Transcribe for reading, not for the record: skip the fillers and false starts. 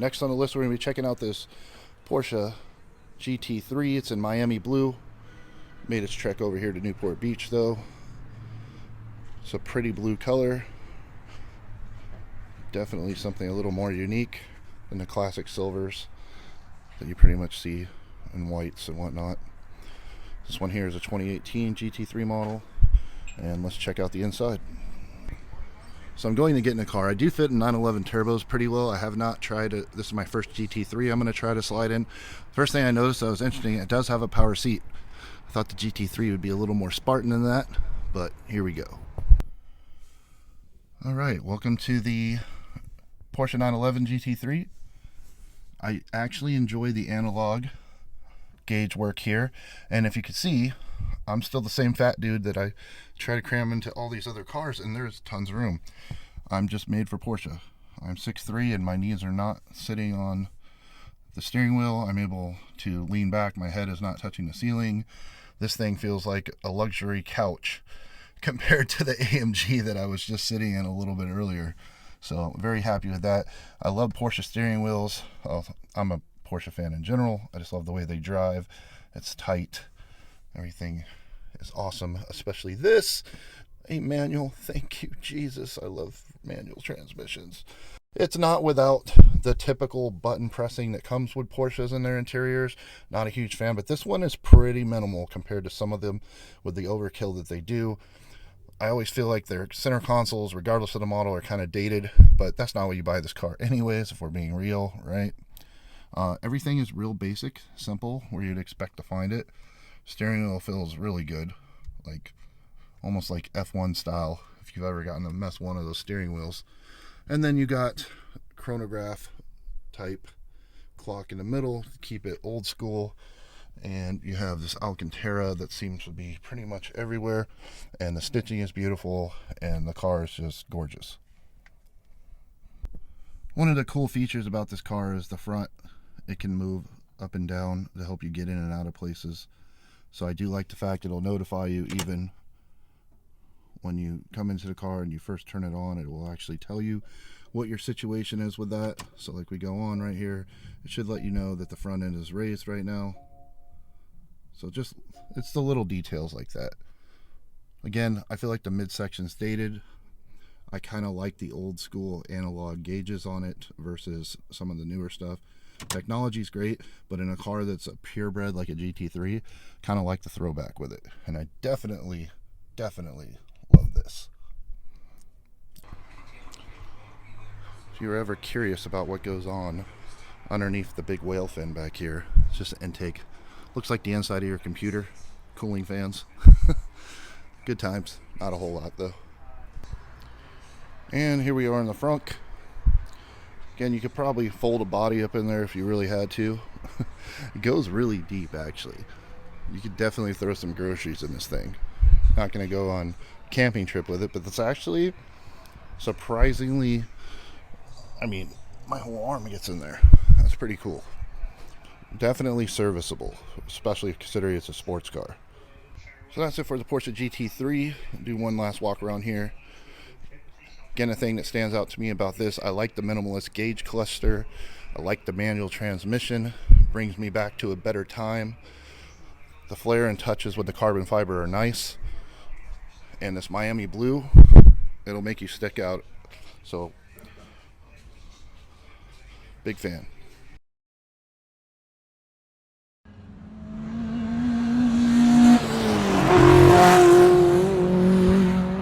next on the list, we're going to be checking out this Porsche GT3. It's in Miami blue. Made its trek over here to Newport Beach, though. It's a pretty blue color. Definitely something a little more unique than the classic silvers that you pretty much see in whites and whatnot. This one here is a 2018 GT3 model, and let's check out the inside. So I'm going to get in a car. I do fit in 911 turbos pretty well. I have not tried it. This is my first GT3 I'm going to try to slide in. First thing I noticed that was interesting, it does have a power seat. I thought the GT3 would be a little more Spartan than that, but here we go. All right, welcome to the Porsche 911 GT3. I actually enjoy the analog gauge work here, and if you can see, I'm still the same fat dude that I try to cram into all these other cars, and there's tons of room. I'm just made for Porsche. I'm 6'3", and my knees are not sitting on the steering wheel. I'm able to lean back. My head is not touching the ceiling. This thing feels like a luxury couch compared to the AMG that I was just sitting in a little bit earlier. So I'm very happy with that. I love Porsche steering wheels. I'm a Porsche fan in general. I just love the way they drive. It's tight. Everything is awesome, especially this. A manual. Thank you, Jesus. I love manual transmissions. It's not without the typical button pressing that comes with Porsches in their interiors. Not a huge fan, but this one is pretty minimal compared to some of them with the overkill that they do. I always feel like their center consoles, regardless of the model, are kind of dated, but that's not what you buy this car anyways, if we're being real, right? Everything is real basic, simple, where you'd expect to find it. Steering wheel feels really good, like almost like F1 style, if you've ever gotten to mess one of those steering wheels. And then you got chronograph type clock in the middle to keep it old school. And you have this Alcantara that seems to be pretty much everywhere, and the stitching is beautiful, and the car is just gorgeous. One of the cool features about this car is the front. It can move up and down to help you get in and out of places. So I do like the fact it'll notify you even when you come into the car and you first turn it on. It will actually tell you what your situation is with that. So like we go on right here, it should let you know that the front end is raised right now. So just, it's the little details like that. Again, I feel like the midsection's dated. I kind of like the old school analog gauges on it versus some of the newer stuff. Technology's great, but in a car that's a purebred like a GT3, kind of like the throwback with it. And I definitely love this. If you're ever curious about what goes on underneath the big whale fin back here, it's just an intake. Looks like the inside of your computer. Cooling fans. Good times. Not a whole lot though. And here we are in the front. Again, you could probably fold a body up in there if you really had to. It goes really deep, actually. You could definitely throw some groceries in this thing. Not going to go on a camping trip with it, but it's actually surprisingly, I mean, my whole arm gets in there. That's pretty cool. Definitely serviceable, especially considering it's a sports car. So that's it for the Porsche GT3. I'll do one last walk around here. Again, a thing that stands out to me about this, I like the minimalist gauge cluster. I like the manual transmission. It brings me back to a better time. The flare and touches with the carbon fiber are nice. And this Miami blue, it'll make you stick out. So, big fan.